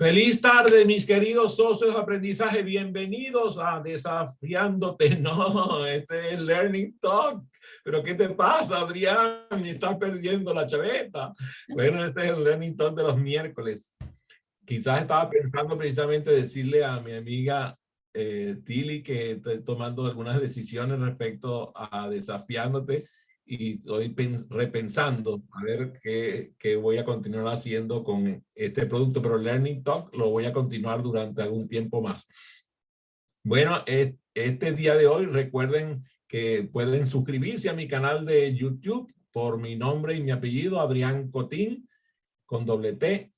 Feliz tarde, mis queridos socios de aprendizaje. Bienvenidos a Desafiándote. No, este es Learning Talk. ¿Pero qué te pasa, Adrián? Estás perdiendo la chaveta. Bueno, este es el Learning Talk de los miércoles. Quizás estaba pensando precisamente decirle a mi amiga Tilly que estoy tomando algunas decisiones respecto a Desafiándote y estoy repensando a ver qué voy a continuar haciendo con este producto, pero Learning Talk lo voy a continuar durante algún tiempo más. Bueno, este día de hoy recuerden que pueden suscribirse a mi canal de YouTube por mi nombre y mi apellido, Adrián Cotín, con doble T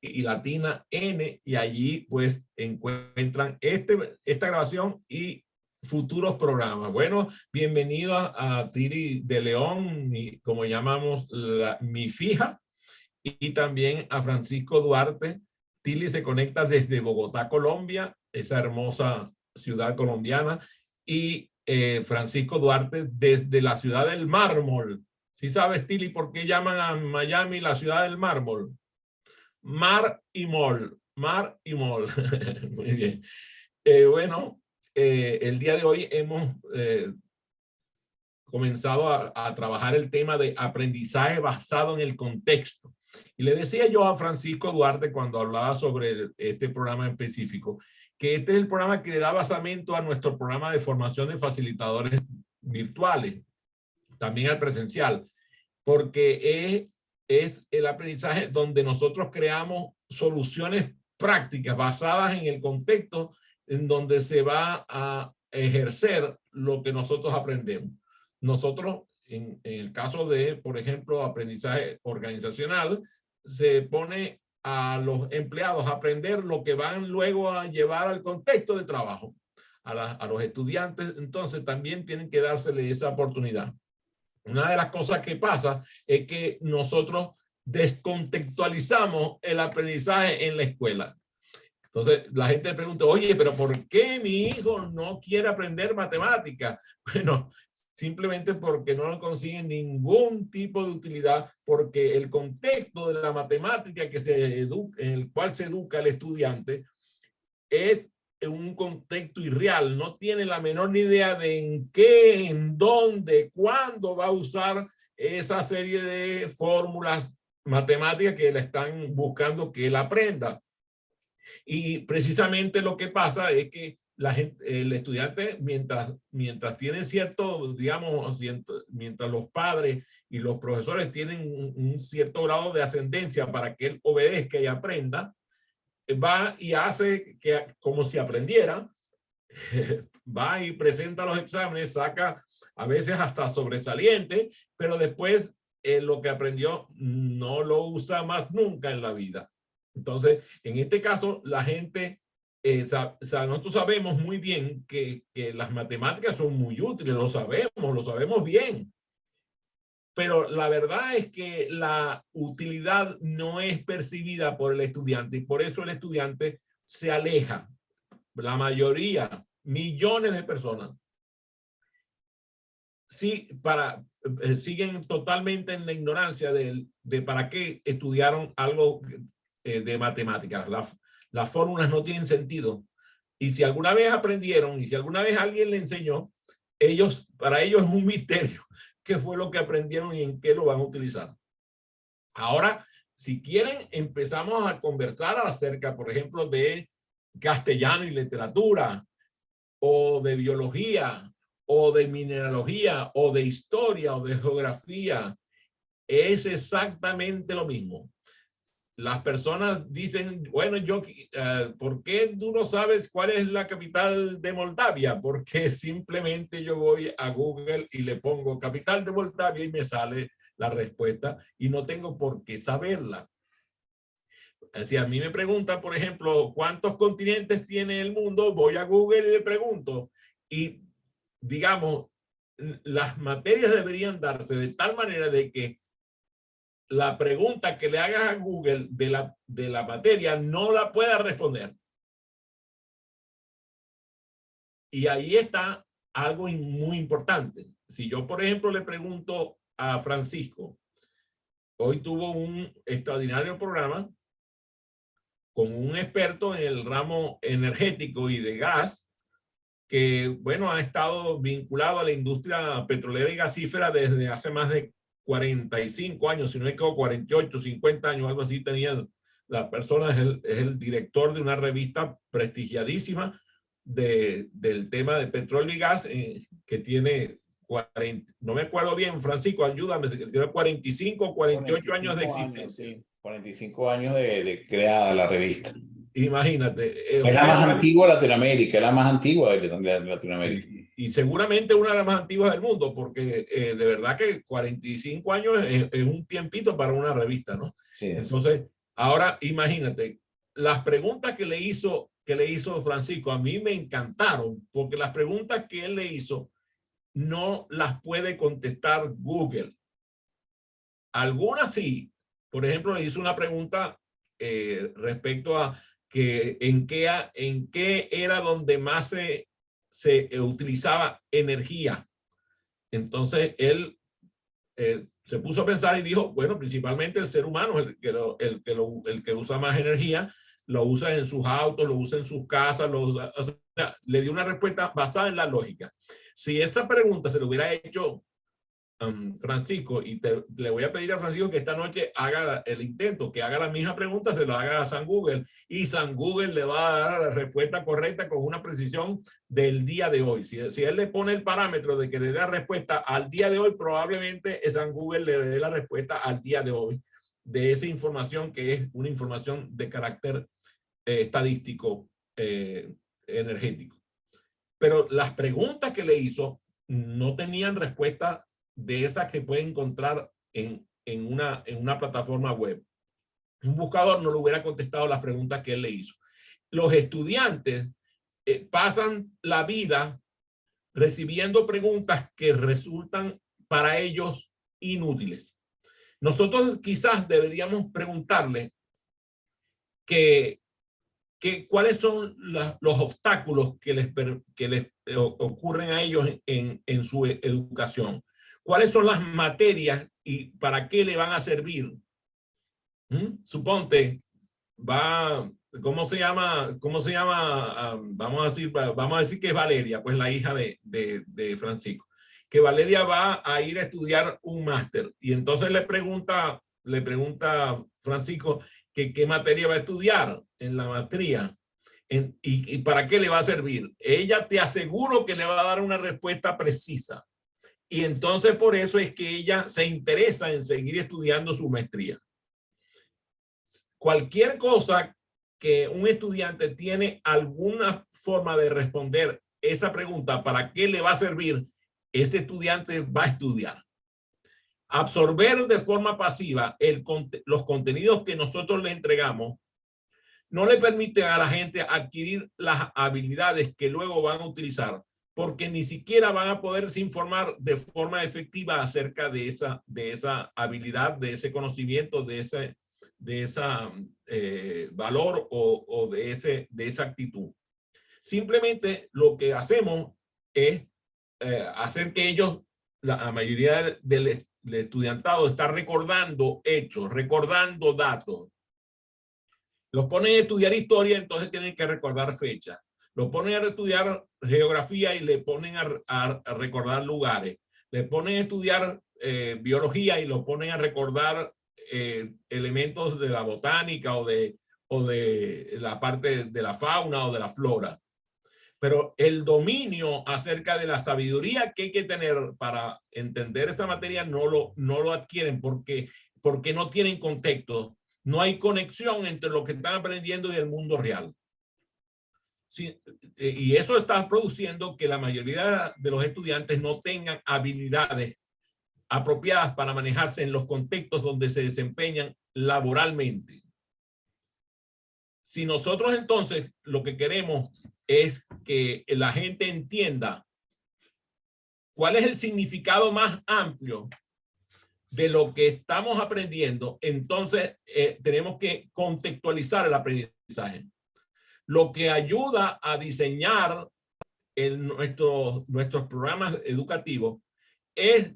y latina N, y allí pues encuentran esta grabación y futuros programas. Bueno, bienvenido a Tiri de León, como llamamos mi fija, y también a Francisco Duarte. Tili se conecta desde Bogotá, Colombia, esa hermosa ciudad colombiana, y Francisco Duarte desde la ciudad del mármol. ¿Sí sabes, Tili, por qué llaman a Miami la ciudad del mármol? Mar y mol, mar y mol. Muy bien. Bueno, el día de hoy hemos comenzado a trabajar el tema de aprendizaje basado en el contexto. Y le decía yo a Francisco Duarte cuando hablaba sobre este programa en específico, que este es el programa que le da basamento a nuestro programa de formación de facilitadores virtuales, también al presencial, porque es el aprendizaje donde nosotros creamos soluciones prácticas basadas en el contexto en donde se va a ejercer lo que nosotros aprendemos. Nosotros, en el caso de, por ejemplo, aprendizaje organizacional, se pone a los empleados a aprender lo que van luego a llevar al contexto de trabajo. A los estudiantes, entonces, también tienen que dársele esa oportunidad. Una de las cosas que pasa es que nosotros descontextualizamos el aprendizaje en la escuela. Entonces la gente pregunta, oye, pero ¿por qué mi hijo no quiere aprender matemáticas? Bueno, simplemente porque no consiguen ningún tipo de utilidad, porque el contexto de la matemática en el cual se educa el estudiante es en un contexto irreal, no tiene la menor idea de en qué, en dónde, cuándo va a usar esa serie de fórmulas matemáticas que le están buscando que él aprenda. Y precisamente lo que pasa es que el estudiante, mientras tiene cierto, digamos, mientras los padres y los profesores tienen un cierto grado de ascendencia para que él obedezca y aprenda, va y hace que como si aprendiera, va y presenta los exámenes, saca a veces hasta sobresaliente, pero después lo que aprendió no lo usa más nunca en la vida. Entonces, en este caso, la gente, nosotros sabemos muy bien que las matemáticas son muy útiles, lo sabemos bien. Pero la verdad es que la utilidad no es percibida por el estudiante y por eso el estudiante se aleja. La mayoría, millones de personas, sí, siguen totalmente en la ignorancia de para qué estudiaron algo de matemáticas. Las fórmulas no tienen sentido. Y si alguna vez aprendieron y si alguna vez alguien le enseñó, para ellos es un misterio qué fue lo que aprendieron y en qué lo van a utilizar. Ahora, si quieren, empezamos a conversar acerca, por ejemplo, de castellano y literatura, o de biología, o de mineralogía, o de historia, o de geografía. Es exactamente lo mismo. Las personas dicen, bueno, ¿por qué tú no sabes cuál es la capital de Moldavia? Porque simplemente yo voy a Google y le pongo capital de Moldavia y me sale la respuesta y no tengo por qué saberla. Si a mí me preguntan, por ejemplo, ¿cuántos continentes tiene el mundo? Voy a Google y le pregunto. Y digamos, las materias deberían darse de tal manera de que la pregunta que le hagas a Google de la materia no la pueda responder. Y ahí está algo muy importante. Si yo, por ejemplo, le pregunto a Francisco, hoy tuvo un extraordinario programa con un experto en el ramo energético y de gas, que, bueno, ha estado vinculado a la industria petrolera y gasífera desde hace más de 45 años, si no me equivoco, 48, 50 años, algo así tenía la persona, es el director de una revista prestigiadísima del tema de petróleo y gas, que tiene 40, no me acuerdo bien, Francisco, ayúdame, que tiene 45 o 48 años de existencia. Sí, 45 años de creada la revista. Imagínate. Es la más antigua de Latinoamérica, es la más antigua de Latinoamérica. Y seguramente una de las más antiguas del mundo, porque de verdad que 45 años es un tiempito para una revista, ¿no? Sí, entonces, ahora imagínate, las preguntas que le hizo Francisco a mí me encantaron, porque las preguntas que él le hizo no las puede contestar Google. Algunas sí. Por ejemplo, le hizo una pregunta respecto a que en qué era donde más se utilizaba energía. Entonces él se puso a pensar y dijo, bueno, principalmente el ser humano, el que usa más energía, lo usa en sus autos, lo usa en sus casas, o sea, le dio una respuesta basada en la lógica. Si esa pregunta se le hubiera hecho Francisco, y le voy a pedir a Francisco que esta noche haga el intento, que haga la misma pregunta, se lo haga a San Google, y San Google le va a dar la respuesta correcta con una precisión del día de hoy. Si él le pone el parámetro de que le dé la respuesta al día de hoy, probablemente San Google le dé la respuesta al día de hoy de esa información, que es una información de carácter estadístico energético. Pero las preguntas que le hizo no tenían respuesta de esas que puede encontrar en una plataforma web. Un buscador no le hubiera contestado las preguntas que él le hizo. Los estudiantes pasan la vida recibiendo preguntas que resultan para ellos inútiles. Nosotros quizás deberíamos preguntarle cuáles son los obstáculos que les ocurren a ellos en su educación. ¿Cuáles son las materias y para qué le van a servir? Suponte, ¿cómo se llama? Vamos a decir que es Valeria, pues la hija de Francisco. Que Valeria va a ir a estudiar un máster. Y entonces le pregunta Francisco que qué materia va a estudiar en la maestría. Y para qué le va a servir. Ella te aseguro que le va a dar una respuesta precisa. Y entonces por eso es que ella se interesa en seguir estudiando su maestría. Cualquier cosa que un estudiante tiene alguna forma de responder esa pregunta, ¿para qué le va a servir? Ese estudiante va a estudiar. Absorber de forma pasiva los contenidos que nosotros le entregamos no le permite a la gente adquirir las habilidades que luego van a utilizar, porque ni siquiera van a poderse informar de forma efectiva acerca de esa habilidad, de ese conocimiento, de esa valor o de esa actitud. Simplemente lo que hacemos es hacer que ellos, la mayoría del estudiantado está recordando hechos, recordando datos. Los ponen a estudiar historia, entonces tienen que recordar fechas. Los ponen a estudiar geografía y le ponen a recordar lugares. Le ponen a estudiar biología y lo ponen a recordar elementos de la botánica o de la parte de la fauna o de la flora. Pero el dominio acerca de la sabiduría que hay que tener para entender esa materia no lo adquieren porque no tienen contexto. No hay conexión entre lo que están aprendiendo y el mundo real. Sí, y eso está produciendo que la mayoría de los estudiantes no tengan habilidades apropiadas para manejarse en los contextos donde se desempeñan laboralmente. Si nosotros entonces lo que queremos es que la gente entienda cuál es el significado más amplio de lo que estamos aprendiendo, entonces tenemos que contextualizar el aprendizaje. Lo que ayuda a diseñar nuestros programas educativos es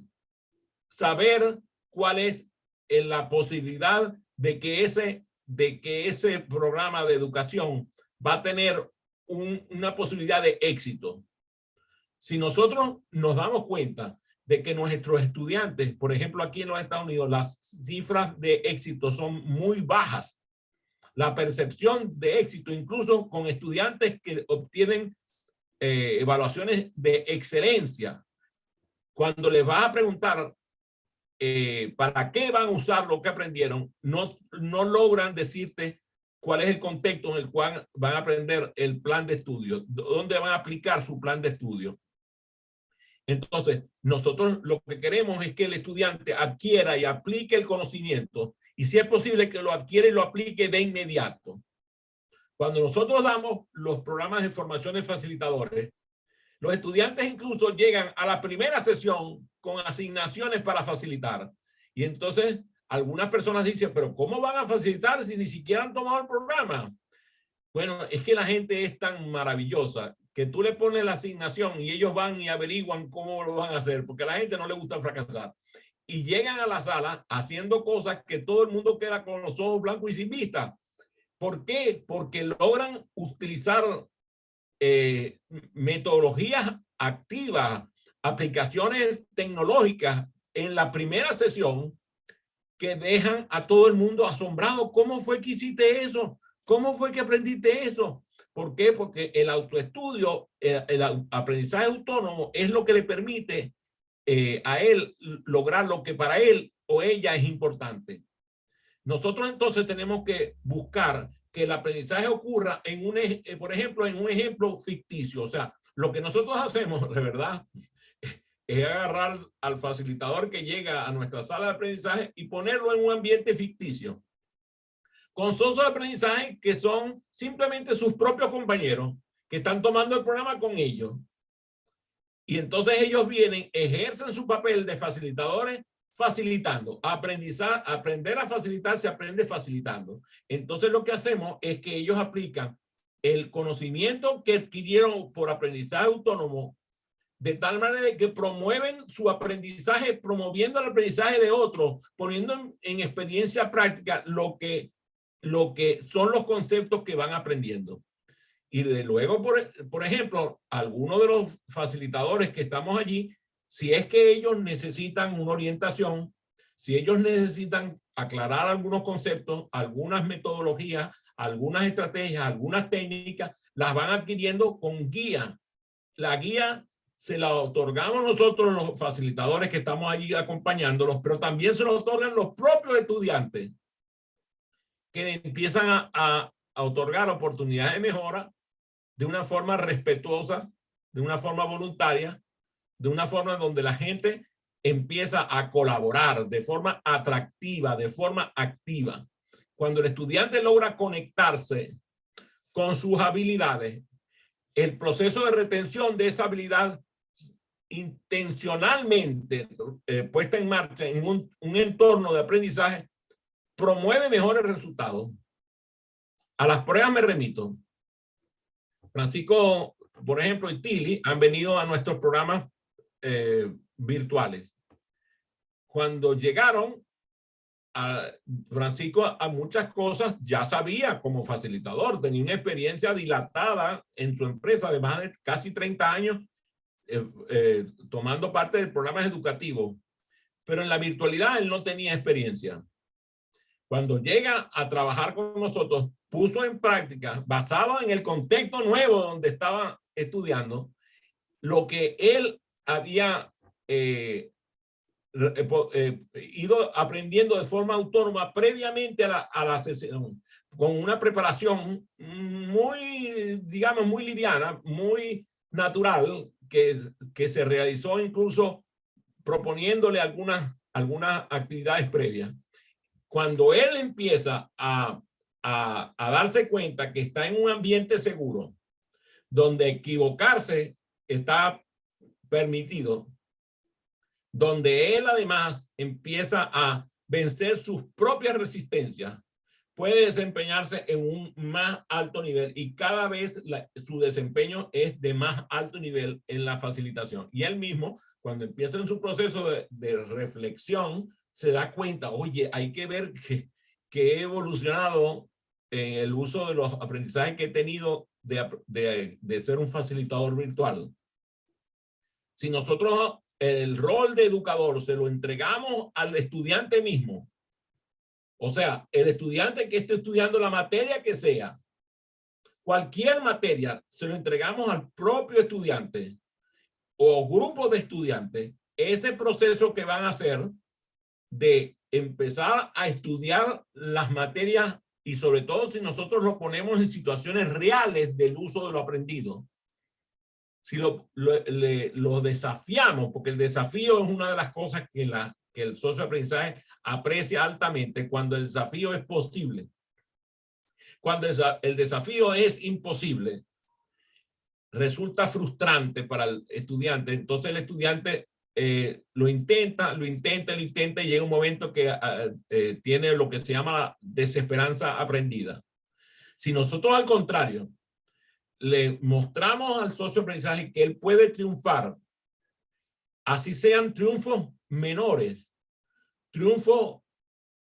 saber cuál es la posibilidad de que ese de que ese programa de educación va a tener una posibilidad de éxito. Si nosotros nos damos cuenta de que nuestros estudiantes, por ejemplo, aquí en los Estados Unidos, las cifras de éxito son muy bajas. La percepción de éxito, incluso con estudiantes que obtienen evaluaciones de excelencia, cuando les vas a preguntar para qué van a usar lo que aprendieron, no logran decirte cuál es el contexto en el cual van a aprender el plan de estudio, dónde van a aplicar su plan de estudio. Entonces, nosotros lo que queremos es que el estudiante adquiera y aplique el conocimiento, y si es posible que lo adquiera y lo aplique de inmediato. Cuando nosotros damos los programas de formación de facilitadores, los estudiantes incluso llegan a la primera sesión con asignaciones para facilitar. Y entonces algunas personas dicen, pero ¿cómo van a facilitar si ni siquiera han tomado el programa? Bueno, es que la gente es tan maravillosa que tú le pones la asignación y ellos van y averiguan cómo lo van a hacer, porque a la gente no le gusta fracasar. Y llegan a la sala haciendo cosas que todo el mundo queda con los ojos blancos y sin vista. ¿Por qué? Porque logran utilizar metodologías activas, aplicaciones tecnológicas en la primera sesión que dejan a todo el mundo asombrado. ¿Cómo fue que hiciste eso? ¿Cómo fue que aprendiste eso? ¿Por qué? Porque el autoestudio, el aprendizaje autónomo es lo que le permite a él lograr lo que para él o ella es importante. Nosotros entonces tenemos que buscar que el aprendizaje ocurra en por ejemplo, en un ejemplo ficticio. O sea, lo que nosotros hacemos, de verdad, es agarrar al facilitador que llega a nuestra sala de aprendizaje y ponerlo en un ambiente ficticio, con socios de aprendizaje que son simplemente sus propios compañeros que están tomando el programa con ellos. Y entonces ellos vienen, ejercen su papel de facilitadores, facilitando. Aprender a facilitar se aprende facilitando. Entonces lo que hacemos es que ellos aplican el conocimiento que adquirieron por aprendizaje autónomo, de tal manera que promueven su aprendizaje, promoviendo el aprendizaje de otros, poniendo en experiencia práctica lo que son los conceptos que van aprendiendo. Y de luego, por ejemplo, algunos de los facilitadores que estamos allí, si es que ellos necesitan una orientación, si ellos necesitan aclarar algunos conceptos, algunas metodologías, algunas estrategias, algunas técnicas, las van adquiriendo con guía. La guía se la otorgamos nosotros los facilitadores que estamos allí acompañándolos, pero también se lo otorgan los propios estudiantes que empiezan a otorgar oportunidades de mejora de una forma respetuosa, de una forma voluntaria, de una forma donde la gente empieza a colaborar de forma atractiva, de forma activa. Cuando el estudiante logra conectarse con sus habilidades, el proceso de retención de esa habilidad intencionalmente puesta en marcha en un entorno de aprendizaje promueve mejores resultados. A las pruebas me remito. Francisco, por ejemplo, y Tilly han venido a nuestros programas virtuales. Cuando llegaron, Francisco a muchas cosas ya sabía como facilitador, tenía una experiencia dilatada en su empresa de más de casi 30 años tomando parte de programas educativos, pero en la virtualidad él no tenía experiencia. Cuando llega a trabajar con nosotros, puso en práctica, basado en el contexto nuevo donde estaba estudiando, lo que él había ido aprendiendo de forma autónoma previamente a la sesión, con una preparación muy, digamos, muy liviana, muy natural, que se realizó incluso proponiéndole algunas actividades previas. Cuando él empieza a darse cuenta que está en un ambiente seguro, donde equivocarse está permitido, donde él además empieza a vencer sus propias resistencias, puede desempeñarse en un más alto nivel y cada vez su desempeño es de más alto nivel en la facilitación. Y él mismo, cuando empieza en su proceso de reflexión, se da cuenta, oye, hay que ver que he evolucionado en el uso de los aprendizajes que he tenido de ser un facilitador virtual. Si nosotros el rol de educador se lo entregamos al estudiante mismo, o sea, el estudiante que esté estudiando la materia que sea, cualquier materia, se lo entregamos al propio estudiante o grupo de estudiantes, ese proceso que van a hacer de empezar a estudiar las materias y sobre todo si nosotros lo ponemos en situaciones reales del uso de lo aprendido. Si lo desafiamos, porque el desafío es una de las cosas que el socioaprendizaje aprecia altamente cuando el desafío es posible. Cuando el desafío es imposible, resulta frustrante para el estudiante. Entonces el estudiante lo intenta y llega un momento que tiene lo que se llama la desesperanza aprendida. Si nosotros al contrario le mostramos al socioaprendizaje que él puede triunfar, así sean triunfos menores, triunfos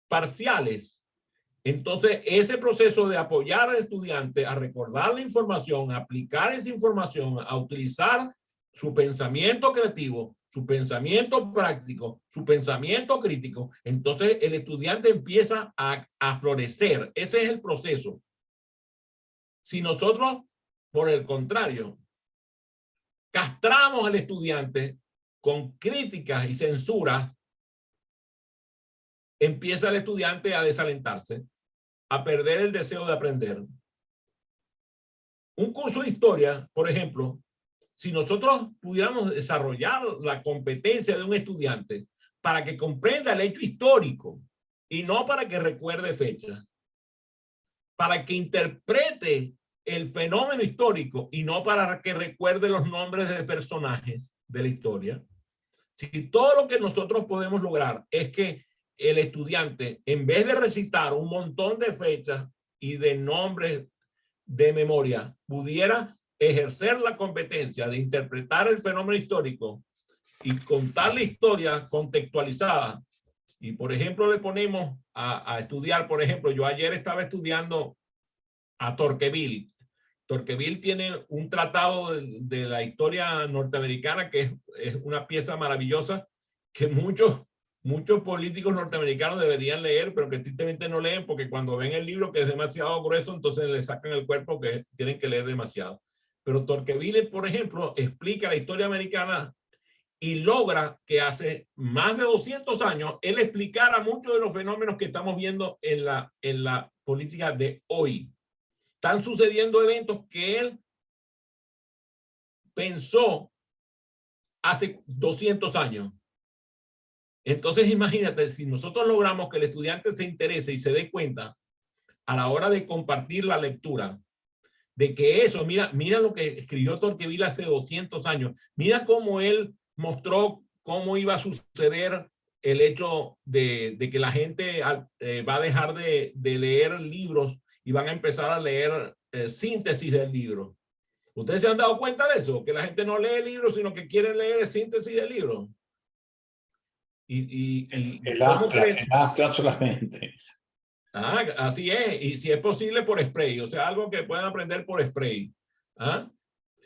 parciales, entonces ese proceso de apoyar al estudiante a recordar la información, a aplicar esa información, a utilizar su pensamiento creativo, su pensamiento práctico, su pensamiento crítico, entonces el estudiante empieza a florecer. Ese es el proceso. Si nosotros, por el contrario, castramos al estudiante con críticas y censuras, empieza el estudiante a desalentarse, a perder el deseo de aprender. Un curso de historia, por ejemplo, si nosotros pudiéramos desarrollar la competencia de un estudiante para que comprenda el hecho histórico y no para que recuerde fechas, para que interprete el fenómeno histórico y no para que recuerde los nombres de personajes de la historia. Si todo lo que nosotros podemos lograr es que el estudiante, en vez de recitar un montón de fechas y de nombres de memoria, pudiera ejercer la competencia de interpretar el fenómeno histórico y contar la historia contextualizada. Y, por ejemplo, le ponemos a estudiar, por ejemplo, yo ayer estaba estudiando a Tocqueville. Tocqueville tiene un tratado de la historia norteamericana que es una pieza maravillosa que muchos políticos norteamericanos deberían leer, pero que tristemente no leen porque cuando ven el libro que es demasiado grueso, entonces le sacan el cuerpo que tienen que leer demasiado. Pero Tocqueville, por ejemplo, explica la historia americana y logra que hace más de 200 años él explicara muchos de los fenómenos que estamos viendo en la política de hoy. Están sucediendo eventos que él pensó hace 200 años. Entonces, imagínate, si nosotros logramos que el estudiante se interese y se dé cuenta a la hora de compartir la lectura, de que eso, mira lo que escribió Tocqueville hace 200 años, mira cómo él mostró cómo iba a suceder el hecho de que la gente va a dejar de leer libros y van a empezar a leer síntesis del libro. ¿Ustedes se han dado cuenta de eso? Que la gente no lee libros, sino que quiere leer síntesis del libro. El Astra solamente. Así es. Y si es posible por spray, o sea, algo que puedan aprender por spray.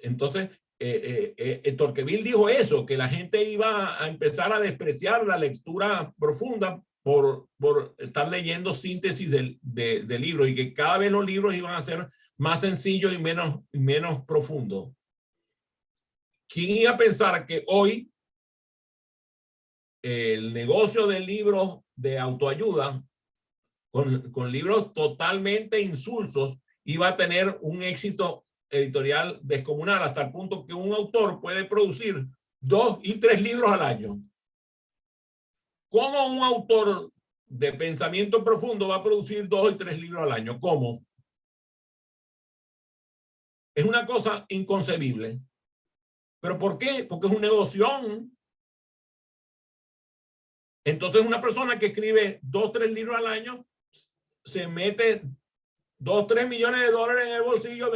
Entonces, Tocqueville dijo eso, que la gente iba a empezar a despreciar la lectura profunda por estar leyendo síntesis de libros y que cada vez los libros iban a ser más sencillos y menos profundos. ¿Quién iba a pensar que hoy el negocio de libros de autoayuda con libros totalmente insulsos iba a tener un éxito editorial descomunal hasta el punto que un autor puede producir 2 y 3 libros al año? ¿Cómo un autor de pensamiento profundo va a producir 2 y 3 libros al año? ¿Cómo? Es una cosa inconcebible. ¿Pero por qué? Porque es un negocio. Entonces una persona que escribe 2, 3 libros al año se mete 2, 3 millones de dólares en el bolsillo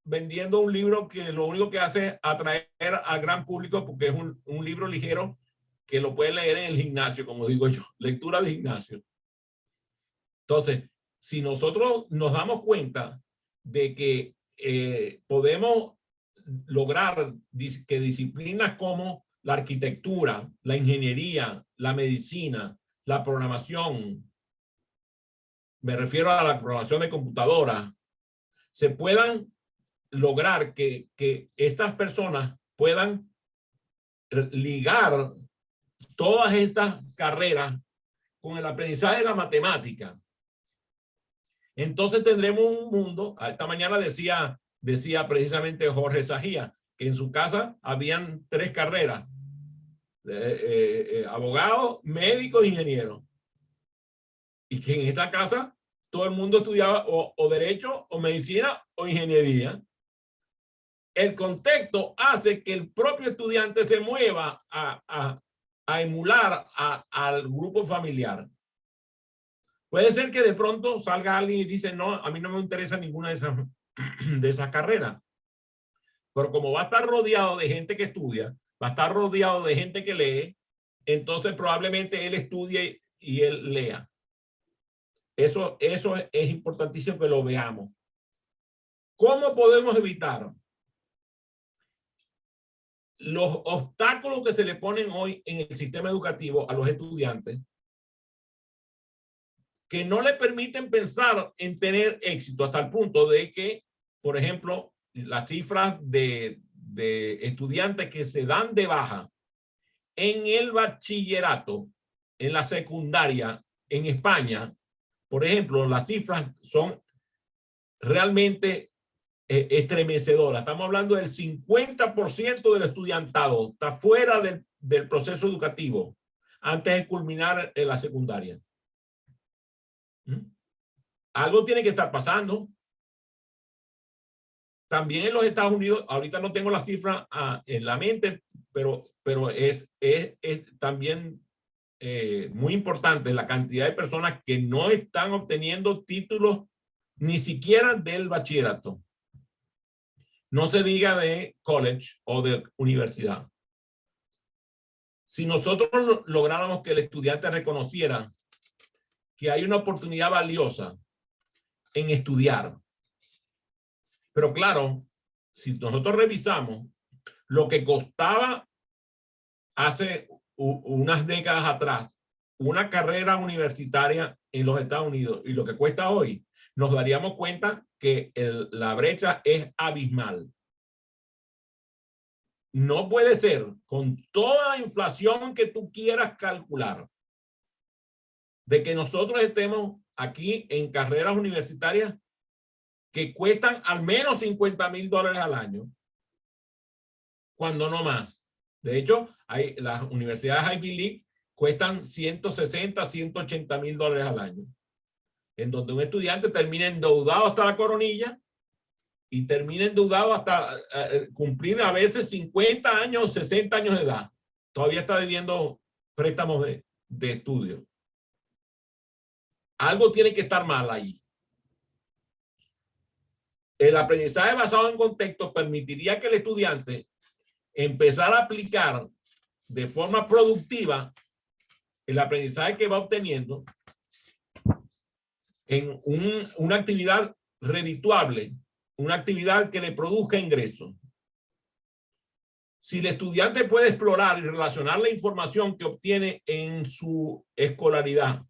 vendiendo un libro que lo único que hace es atraer al gran público porque es un libro ligero que lo puede leer en el gimnasio, como digo yo, lectura de gimnasio. Entonces, si nosotros nos damos cuenta de que podemos lograr que disciplinas como la arquitectura, la ingeniería, la medicina, la programación, me refiero a la programación de computadoras, se puedan lograr que estas personas puedan ligar todas estas carreras con el aprendizaje de la matemática. Entonces tendremos un mundo. Esta mañana decía precisamente Jorge Sajía que en su casa habían 3 carreras: abogado, médico, ingeniero, y que en esta casa todo el mundo estudiaba o derecho o medicina o ingeniería. El contexto hace que el propio estudiante se mueva a emular al grupo familiar. Puede ser que de pronto salga alguien y dice, no, a mí no me interesa ninguna de esas carreras. Pero como va a estar rodeado de gente que estudia, va a estar rodeado de gente que lee, entonces probablemente él estudie y él lea. Eso es importantísimo que lo veamos. ¿Cómo podemos evitar los obstáculos que se le ponen hoy en el sistema educativo a los estudiantes, que no le permiten pensar en tener éxito, hasta el punto de que, por ejemplo, las cifras de estudiantes que se dan de baja en el bachillerato, en la secundaria, en España, por ejemplo, las cifras son realmente estremecedoras. Estamos hablando del 50% del estudiantado está fuera del proceso educativo antes de culminar en la secundaria. Algo tiene que estar pasando. También en los Estados Unidos, ahorita no tengo la cifra en la mente, pero es también muy importante la cantidad de personas que no están obteniendo títulos ni siquiera del bachillerato. No se diga de college o de universidad. Si nosotros lográramos que el estudiante reconociera que hay una oportunidad valiosa en estudiar, pero claro, si nosotros revisamos lo que costaba hace unas décadas atrás una carrera universitaria en los Estados Unidos y lo que cuesta hoy, nos daríamos cuenta que la brecha es abismal. No puede ser, con toda la inflación que tú quieras calcular, de que nosotros estemos aquí en carreras universitarias que cuestan al menos $50,000 al año, cuando no más. De hecho, las universidades Ivy League cuestan $160,000, $180,000 al año, en donde un estudiante termina endeudado hasta la coronilla y termina endeudado hasta cumplir a veces 50 años, 60 años de edad. Todavía está debiendo préstamos de estudio. Algo tiene que estar mal ahí. El aprendizaje basado en contexto permitiría que el estudiante empezara a aplicar de forma productiva el aprendizaje que va obteniendo en una actividad redituable, una actividad que le produzca ingresos. Si el estudiante puede explorar y relacionar la información que obtiene en su escolaridad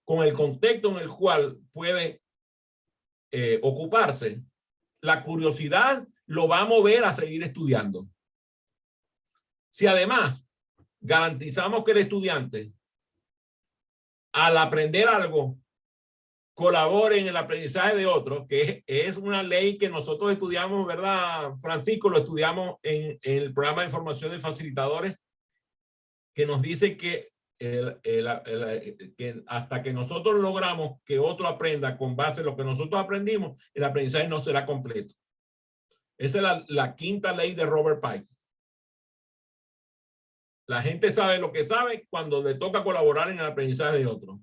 con el contexto en el cual puede ocuparse, la curiosidad lo va a mover a seguir estudiando. Si además garantizamos que el estudiante, al aprender algo, colabore en el aprendizaje de otro, que es una ley que nosotros estudiamos, ¿verdad, Francisco? Lo estudiamos en el programa de formación de facilitadores, que nos dice que hasta que nosotros logramos que otro aprenda con base en lo que nosotros aprendimos, el aprendizaje no será completo. Esa es la quinta ley de Robert Pike. La gente sabe lo que sabe cuando le toca colaborar en el aprendizaje de otro.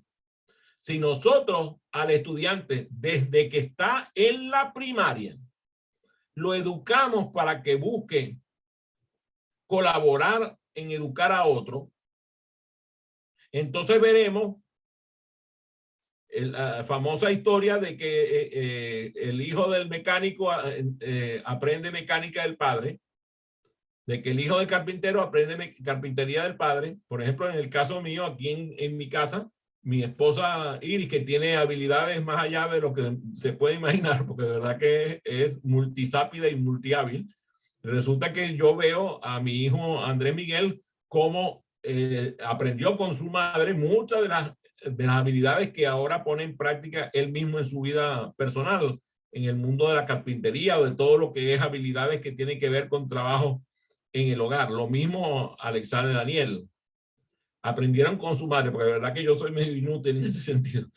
Si nosotros al estudiante, desde que está en la primaria, lo educamos para que busque colaborar en educar a otro, entonces veremos la famosa historia de que el hijo del mecánico aprende mecánica del padre, de que el hijo del carpintero aprende carpintería del padre. Por ejemplo, en el caso mío, aquí en mi casa, mi esposa Iris, que tiene habilidades más allá de lo que se puede imaginar, porque de verdad que es multisápida y multihábil. Resulta que yo veo a mi hijo Andrés Miguel cómo aprendió con su madre muchas de las habilidades que ahora pone en práctica él mismo en su vida personal, en el mundo de la carpintería o de todo lo que es habilidades que tienen que ver con trabajo en el hogar. Lo mismo Alexander Daniel. Aprendieron con su madre, porque de verdad que yo soy medio inútil en ese sentido.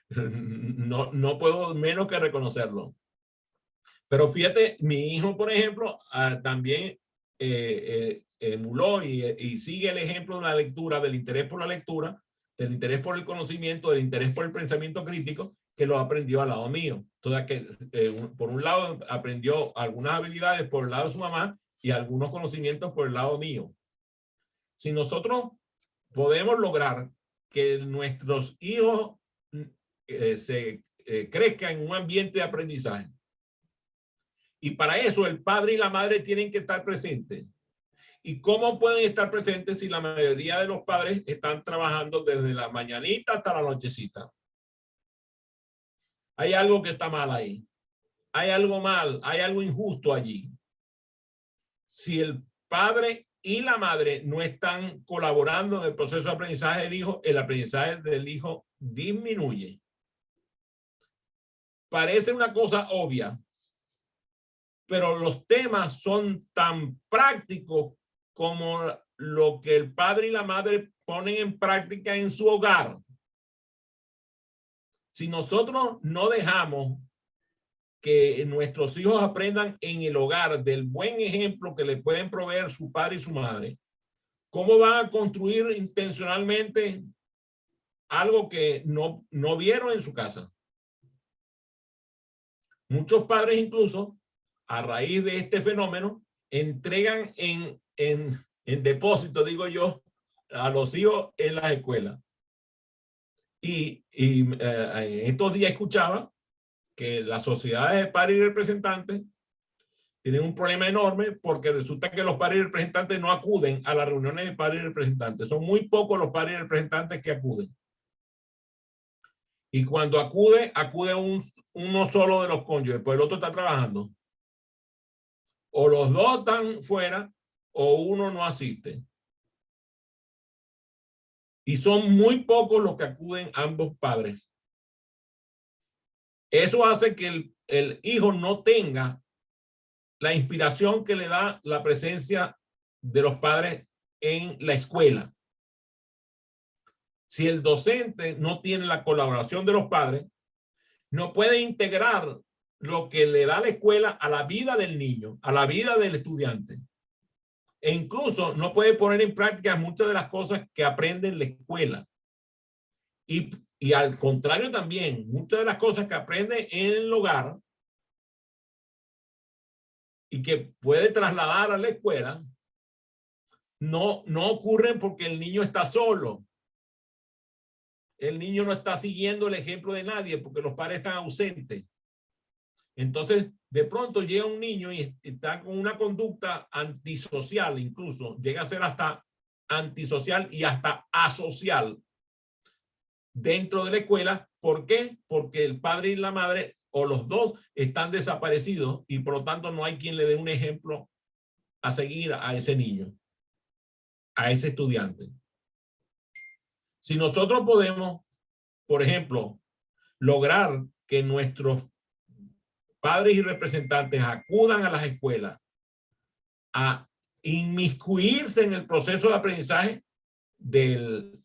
No puedo menos que reconocerlo. Pero fíjate, mi hijo, por ejemplo, también emuló y sigue el ejemplo de la lectura, del interés por la lectura, del interés por el conocimiento, del interés por el pensamiento crítico, que lo aprendió al lado mío. Entonces, que por un lado aprendió algunas habilidades por el lado de su mamá y algunos conocimientos por el lado mío. Si nosotros podemos lograr que nuestros hijos crezcan en un ambiente de aprendizaje, y para eso el padre y la madre tienen que estar presentes. ¿Y cómo pueden estar presentes si la mayoría de los padres están trabajando desde la mañanita hasta la nochecita? Hay algo que está mal ahí. Hay algo mal, hay algo injusto allí. Si el padre y la madre no están colaborando en el proceso de aprendizaje del hijo, el aprendizaje del hijo disminuye. Parece una cosa obvia, pero los temas son tan prácticos como lo que el padre y la madre ponen en práctica en su hogar. Si nosotros no dejamos que nuestros hijos aprendan en el hogar del buen ejemplo que le pueden proveer su padre y su madre, ¿cómo van a construir intencionalmente algo que no vieron en su casa? Muchos padres incluso, a raíz de este fenómeno, entregan en depósito, digo yo, a los hijos en las escuelas. Y estos días escuchaba que las sociedades de padres y representantes tienen un problema enorme porque resulta que los padres y representantes no acuden a las reuniones de padres y representantes. Son muy pocos los padres y representantes que acuden. Y cuando acude uno solo de los cónyuges, pues el otro está trabajando. O los dos están fuera o uno no asiste. Y son muy pocos los que acuden ambos padres. Eso hace que el hijo no tenga la inspiración que le da la presencia de los padres en la escuela. Si el docente no tiene la colaboración de los padres, no puede integrar lo que le da la escuela a la vida del niño, a la vida del estudiante. E incluso no puede poner en práctica muchas de las cosas que aprende en la escuela. Y al contrario también, muchas de las cosas que aprende en el hogar y que puede trasladar a la escuela, no ocurren porque el niño está solo. El niño no está siguiendo el ejemplo de nadie porque los padres están ausentes. Entonces, de pronto llega un niño y está con una conducta antisocial, incluso llega a ser hasta antisocial y hasta asocial dentro de la escuela. ¿Por qué? Porque el padre y la madre o los dos están desaparecidos y por lo tanto no hay quien le dé un ejemplo a seguir a ese niño, a ese estudiante. Si nosotros podemos, por ejemplo, lograr que nuestros padres y representantes acudan a las escuelas a inmiscuirse en el proceso de aprendizaje del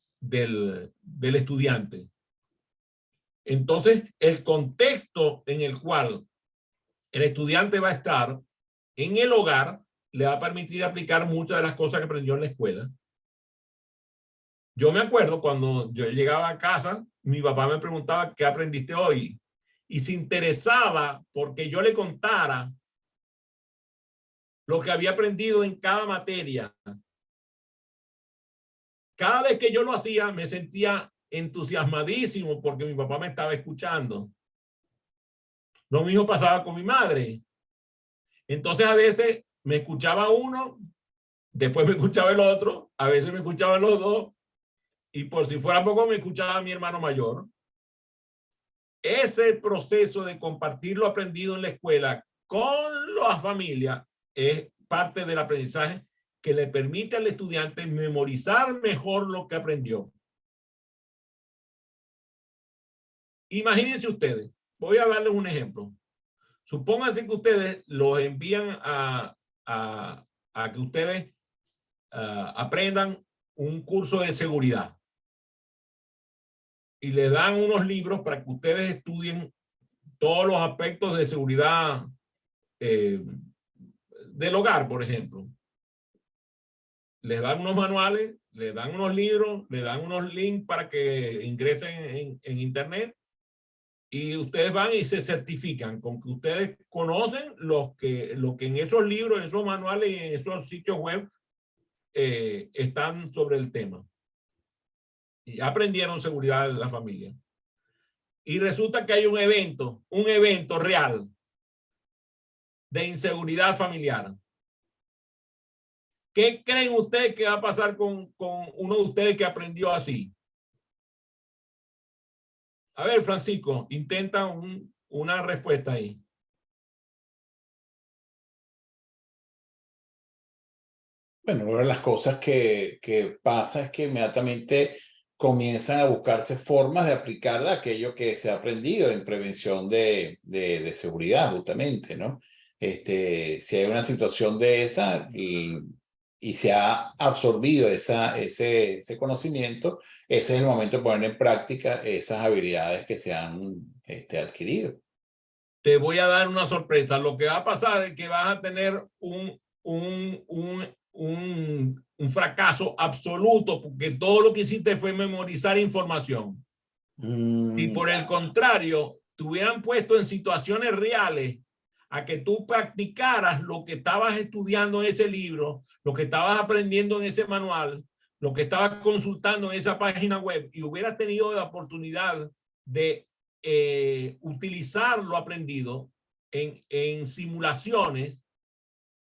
estudiante. Entonces, el contexto en el cual el estudiante va a estar en el hogar le va a permitir aplicar muchas de las cosas que aprendió en la escuela. Yo me acuerdo cuando yo llegaba a casa, mi papá me preguntaba, ¿qué aprendiste hoy? Y se interesaba porque yo le contara lo que había aprendido en cada materia. Cada vez que yo lo hacía, me sentía entusiasmadísimo porque mi papá me estaba escuchando. Lo mismo pasaba con mi madre. Entonces a veces me escuchaba uno, después me escuchaba el otro, a veces me escuchaban los dos, y por si fuera poco me escuchaba mi hermano mayor. Ese proceso de compartir lo aprendido en la escuela con la familia es parte del aprendizaje que le permite al estudiante memorizar mejor lo que aprendió. Imagínense ustedes, voy a darles un ejemplo. Supónganse que ustedes los envían a que ustedes aprendan un curso de seguridad y les dan unos libros para que ustedes estudien todos los aspectos de seguridad del hogar, por ejemplo. Les dan unos manuales, les dan unos libros, les dan unos links para que ingresen en internet, y ustedes van y se certifican con que ustedes conocen lo que en esos libros, en esos manuales y en esos sitios web están sobre el tema. Y aprendieron seguridad de la familia. Y resulta que hay un evento real de inseguridad familiar. ¿Qué creen ustedes que va a pasar con uno de ustedes que aprendió así? A ver, Francisco, intenta una respuesta ahí. Bueno, una de las cosas que pasa es que inmediatamente comienzan a buscarse formas de aplicar aquello que se ha aprendido en prevención de seguridad, justamente, ¿no? Si hay una situación de esa y se ha absorbido ese conocimiento, ese es el momento de poner en práctica esas habilidades que se han adquirido. Te voy a dar una sorpresa. Lo que va a pasar es que vas a tener un fracaso absoluto, porque todo lo que hiciste fue memorizar información. Y por el contrario, te hubieran puesto en situaciones reales a que tú practicaras lo que estabas estudiando en ese libro, lo que estabas aprendiendo en ese manual, lo que estabas consultando en esa página web, y hubieras tenido la oportunidad de utilizar lo aprendido en simulaciones,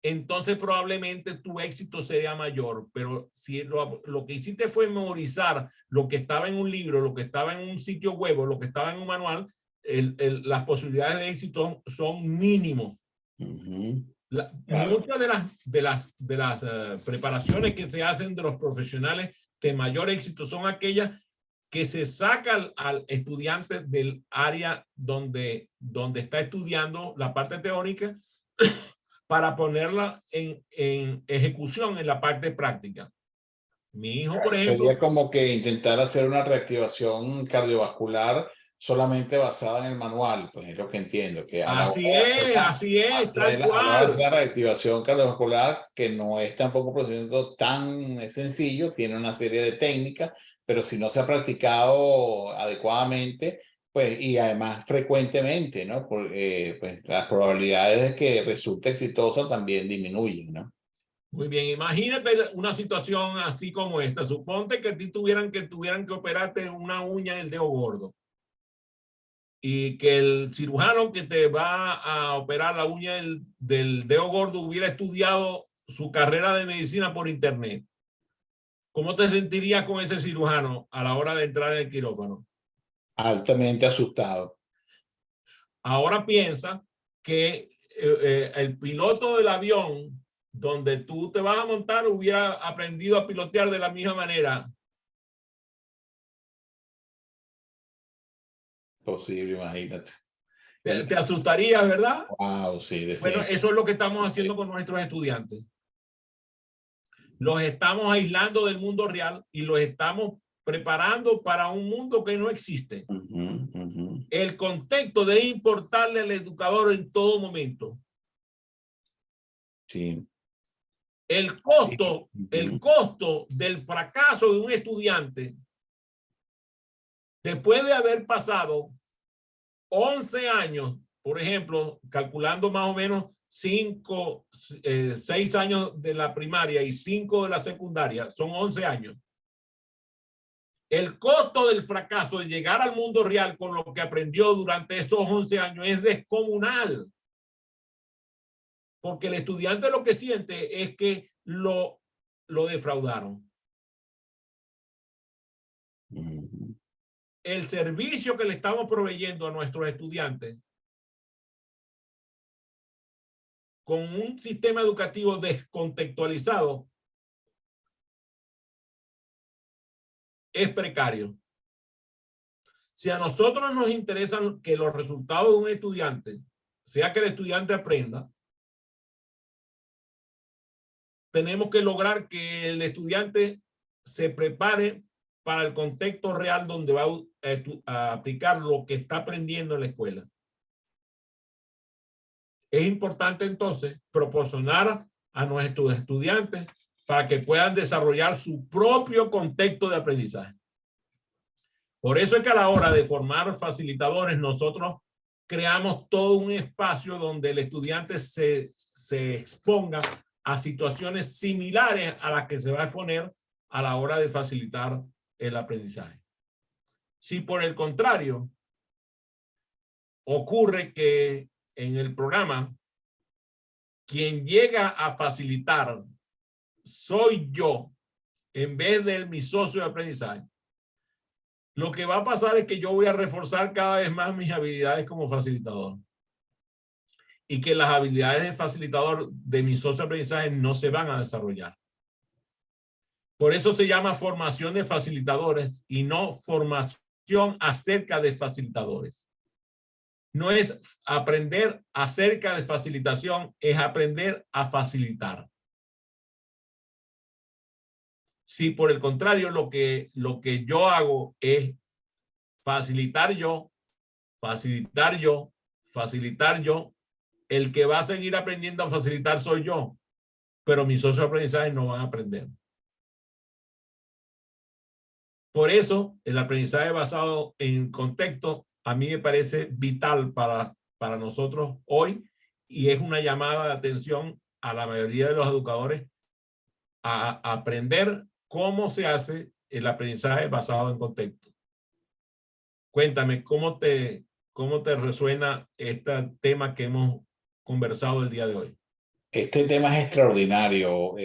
entonces probablemente tu éxito sería mayor. Pero si lo que hiciste fue memorizar lo que estaba en un libro, lo que estaba en un sitio web, lo que estaba en un manual, las posibilidades de éxito son mínimos. Claro. Muchas de las preparaciones que se hacen de los profesionales de mayor éxito son aquellas que se saca al estudiante del área donde está estudiando la parte teórica para ponerla en ejecución en la parte práctica. Mi hijo, por ejemplo, sería como que intentar hacer una reactivación cardiovascular solamente basada en el manual, pues es lo que entiendo. Que a la hora así es, tal a la hora de hacer cual. la reactivación cardiovascular, que no es tampoco un procedimiento tan sencillo, tiene una serie de técnicas, pero si no se ha practicado adecuadamente, pues, y además frecuentemente, ¿no? Pues las probabilidades de que resulte exitosa también disminuyen, ¿no? Muy bien, imagínate una situación así como esta. Suponte que tuvieran que operarte una uña del dedo gordo, y que el cirujano que te va a operar la uña del dedo gordo hubiera estudiado su carrera de medicina por internet. ¿Cómo te sentirías con ese cirujano a la hora de entrar en el quirófano? Altamente asustado. Ahora piensa que el piloto del avión donde tú te vas a montar hubiera aprendido a pilotear de la misma manera. Posible, imagínate. Te asustarías, ¿verdad? Wow, sí, Bueno, definitivamente. eso es lo que estamos haciendo con nuestros estudiantes. Los estamos aislando del mundo real y los estamos preparando para un mundo que no existe. El contexto debe importarle al educador en todo momento. Sí. El costo del fracaso de un estudiante, después de haber pasado 11 años, por ejemplo, calculando más o menos 6 años de la primaria y 5 de la secundaria, son 11 años. El costo del fracaso de llegar al mundo real con lo que aprendió durante esos 11 años es descomunal. Porque el estudiante lo que siente es que lo defraudaron. El servicio que le estamos proveyendo a nuestros estudiantes con un sistema educativo descontextualizado es precario. Si a nosotros nos interesa que los resultados de un estudiante, sea que el estudiante aprenda, tenemos que lograr que el estudiante se prepare para el contexto real donde va a aplicar lo que está aprendiendo en la escuela. Es importante entonces proporcionar a nuestros estudiantes para que puedan desarrollar su propio contexto de aprendizaje. Por eso es que a la hora de formar facilitadores, nosotros creamos todo un espacio donde el estudiante se exponga a situaciones similares a las que se va a exponer a la hora de facilitar el aprendizaje. Si por el contrario ocurre que en el programa quien llega a facilitar soy yo en vez de mi socio de aprendizaje, lo que va a pasar es que yo voy a reforzar cada vez más mis habilidades como facilitador y que las habilidades de facilitador de mi socio de aprendizaje no se van a desarrollar. Por eso se llama formación de facilitadores y no formación acerca de facilitadores. No es aprender acerca de facilitación, es aprender a facilitar. Si por el contrario lo que yo hago es facilitar yo, el que va a seguir aprendiendo a facilitar soy yo, pero mis socios de aprendizaje no van a aprender. Por eso el aprendizaje basado en contexto a mí me parece vital para nosotros hoy y es una llamada de atención a la mayoría de los educadores a aprender cómo se hace el aprendizaje basado en contexto. Cuéntame, ¿cómo te resuena este tema que hemos conversado el día de hoy? Este tema es extraordinario,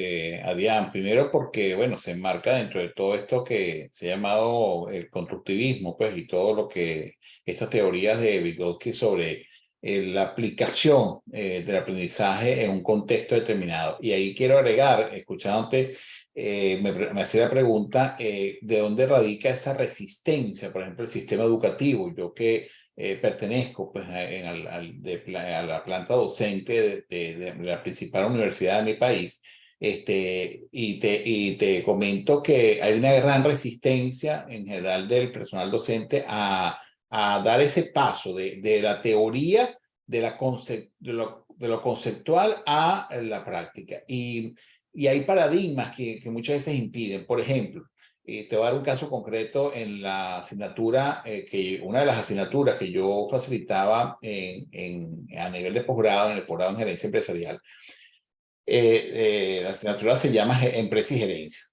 Adrián. Primero porque, bueno, se enmarca dentro de todo esto que se ha llamado el constructivismo, pues, y todo lo que estas teorías de Vygotsky sobre la aplicación del aprendizaje en un contexto determinado. Y ahí quiero agregar, escuchándote, me hacía la pregunta, ¿de dónde radica esa resistencia? Por ejemplo, el sistema educativo. Yo que pertenezco pues, a la planta docente de la principal universidad de mi país, y te comento que hay una gran resistencia en general del personal docente a dar ese paso de la teoría, de lo conceptual a la práctica. Y hay paradigmas que muchas veces impiden. Por ejemplo, te voy a dar un caso concreto en la asignatura, una de las asignaturas que yo facilitaba a nivel de posgrado, en el posgrado en gerencia empresarial. La asignatura se llama Empresa y Gerencia.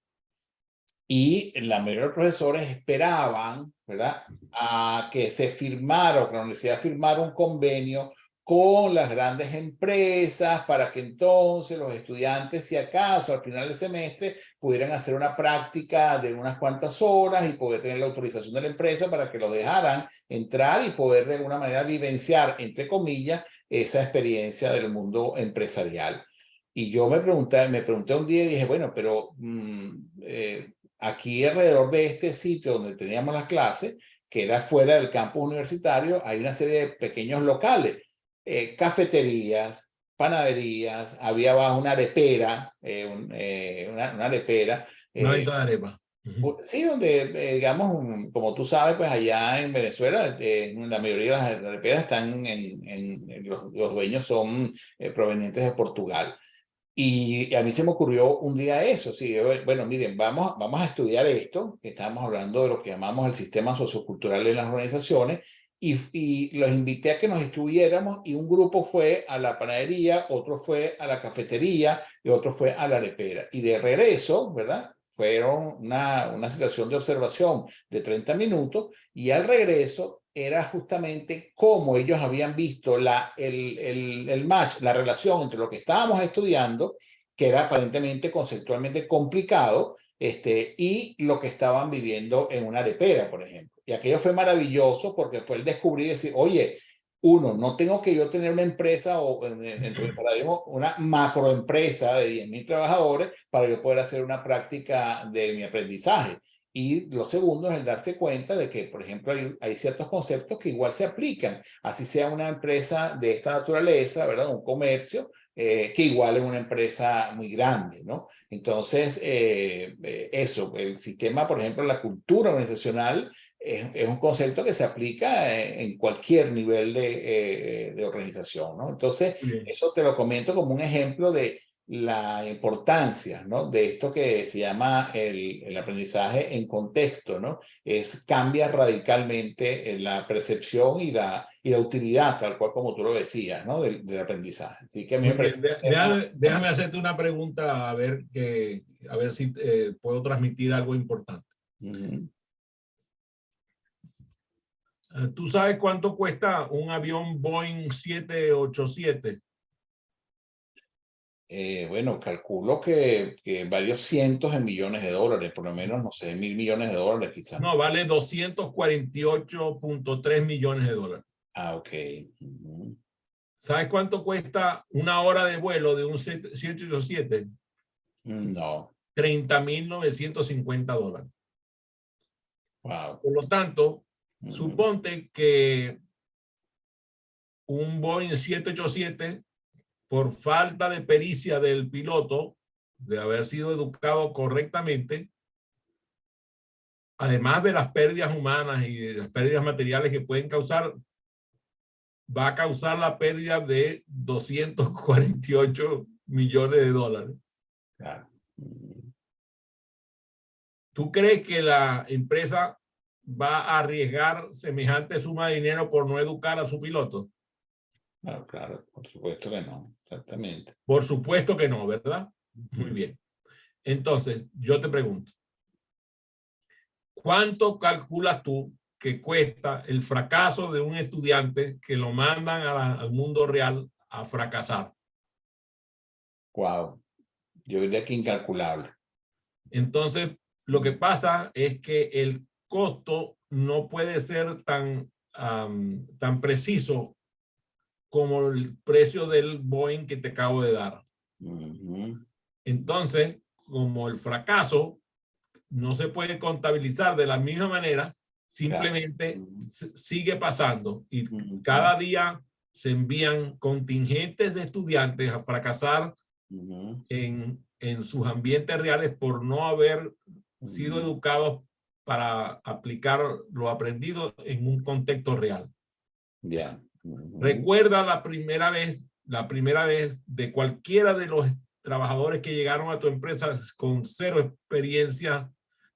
Y la mayoría de los profesores esperaban, ¿verdad?, a que se firmara o que la universidad firmara un convenio con las grandes empresas para que entonces los estudiantes, si acaso al final del semestre, pudieran hacer una práctica de unas cuantas horas y poder tener la autorización de la empresa para que los dejaran entrar y poder de alguna manera vivenciar, entre comillas, esa experiencia del mundo empresarial. Y yo me pregunté un día y dije, bueno, pero aquí alrededor de este sitio donde teníamos las clases, que era fuera del campus universitario, hay una serie de pequeños locales, cafeterías, panaderías, había abajo una arepera, una arepera. Una venta de arepa. Sí, donde, digamos, como tú sabes, pues allá en Venezuela, la mayoría de las areperas están los dueños son provenientes de Portugal. Y a mí se me ocurrió un día eso, sí, bueno, miren, vamos a estudiar esto, que estamos hablando de lo que llamamos el sistema sociocultural de las organizaciones, y los invité a que nos estuviéramos, y un grupo fue a la panadería, otro fue a la cafetería, y otro fue a la arepera. Y de regreso, ¿verdad?, fueron una situación de observación de 30 minutos y al regreso era justamente cómo ellos habían visto el match, la relación entre lo que estábamos estudiando, que era aparentemente conceptualmente complicado, y lo que estaban viviendo en una arepera, por ejemplo. Y aquello fue maravilloso porque fue el descubrir y decir, oye, uno, no tengo que yo tener una empresa o dentro del paradigma, una macroempresa de 10.000 trabajadores para yo poder hacer una práctica de mi aprendizaje. Y lo segundo es el darse cuenta de que, por ejemplo, hay ciertos conceptos que igual se aplican, así sea una empresa de esta naturaleza, ¿verdad? Un comercio, que igual es una empresa muy grande, ¿no? Entonces, eso, el sistema, por ejemplo, la cultura organizacional es un concepto que se aplica en cualquier nivel de organización, ¿no? Entonces, Bien. eso te lo comento como un ejemplo de la importancia, ¿no? De esto que se llama el aprendizaje en contexto, ¿no? Cambia radicalmente la percepción y la utilidad, tal cual como tú lo decías, ¿no? Del aprendizaje. Así que a mí me Muy bien. parece un tema... Déjame hacerte una pregunta a ver si puedo transmitir algo importante. ¿Tú sabes cuánto cuesta un avión Boeing 787? Bueno, calculo que varios cientos de millones de dólares, por lo menos, no sé, 1.000 millones de dólares quizás. No, vale 248.3 millones de dólares. Ah, ok. ¿Sabes cuánto cuesta una hora de vuelo de un 787? No. 30.950 dólares. Wow. Por lo tanto, suponte que un Boeing 787, por falta de pericia del piloto, de haber sido educado correctamente, además de las pérdidas humanas y de las pérdidas materiales que pueden causar, va a causar la pérdida de 248 millones de dólares. Claro. ¿Tú crees que la empresa va a arriesgar semejante suma de dinero por no educar a su piloto? Claro, claro, por supuesto que no, exactamente. Por supuesto que no, ¿verdad? Muy bien. Entonces, yo te pregunto, ¿cuánto calculas tú que cuesta el fracaso de un estudiante que lo mandan al mundo real a fracasar? Wow. Yo diría que incalculable. Entonces, lo que pasa es que el costo no puede ser tan preciso como el precio del Boeing que te acabo de dar. Entonces, como el fracaso no se puede contabilizar de la misma manera, simplemente sigue pasando y cada día se envían contingentes de estudiantes a fracasar en sus ambientes reales por no haber sido educados para aplicar lo aprendido en un contexto real. Ya. Recuerda la primera vez de cualquiera de los trabajadores que llegaron a tu empresa con cero experiencia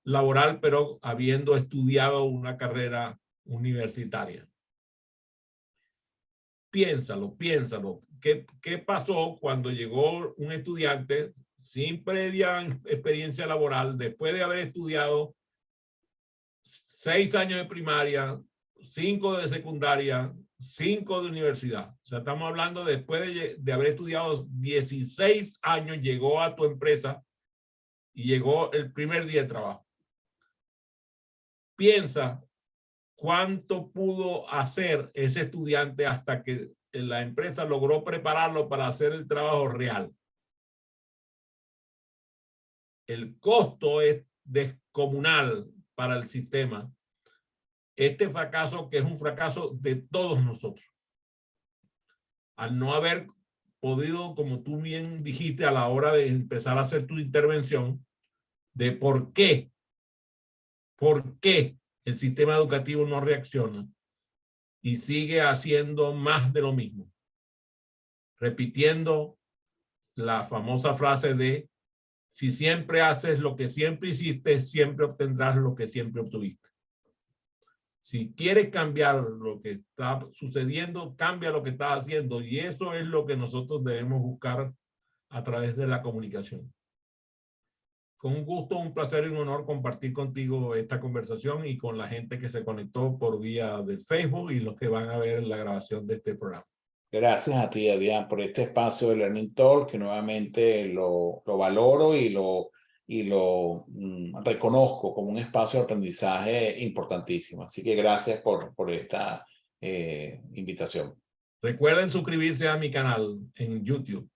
laboral, pero habiendo estudiado una carrera universitaria. Piénsalo. ¿Qué pasó cuando llegó un estudiante sin previa experiencia laboral, después de haber estudiado 6 años de primaria, 5 de secundaria, 5 de universidad? O sea, estamos hablando después de haber estudiado 16 años, llegó a tu empresa y llegó el primer día de trabajo. Piensa cuánto pudo hacer ese estudiante hasta que la empresa logró prepararlo para hacer el trabajo real. El costo es descomunal para el sistema. Este fracaso, que es un fracaso de todos nosotros, al no haber podido, como tú bien dijiste a la hora de empezar a hacer tu intervención, de por qué el sistema educativo no reacciona y sigue haciendo más de lo mismo, repitiendo la famosa frase de: si siempre haces lo que siempre hiciste, siempre obtendrás lo que siempre obtuviste. Si quieres cambiar lo que está sucediendo, cambia lo que estás haciendo, y eso es lo que nosotros debemos buscar a través de la comunicación. Con un gusto, un placer y un honor compartir contigo esta conversación y con la gente que se conectó por vía de Facebook y los que van a ver la grabación de este programa. Gracias a ti, Adrián, por este espacio de Learning Talk, que nuevamente lo valoro y lo reconozco como un espacio de aprendizaje importantísimo. Así que gracias por esta invitación. Recuerden suscribirse a mi canal en YouTube.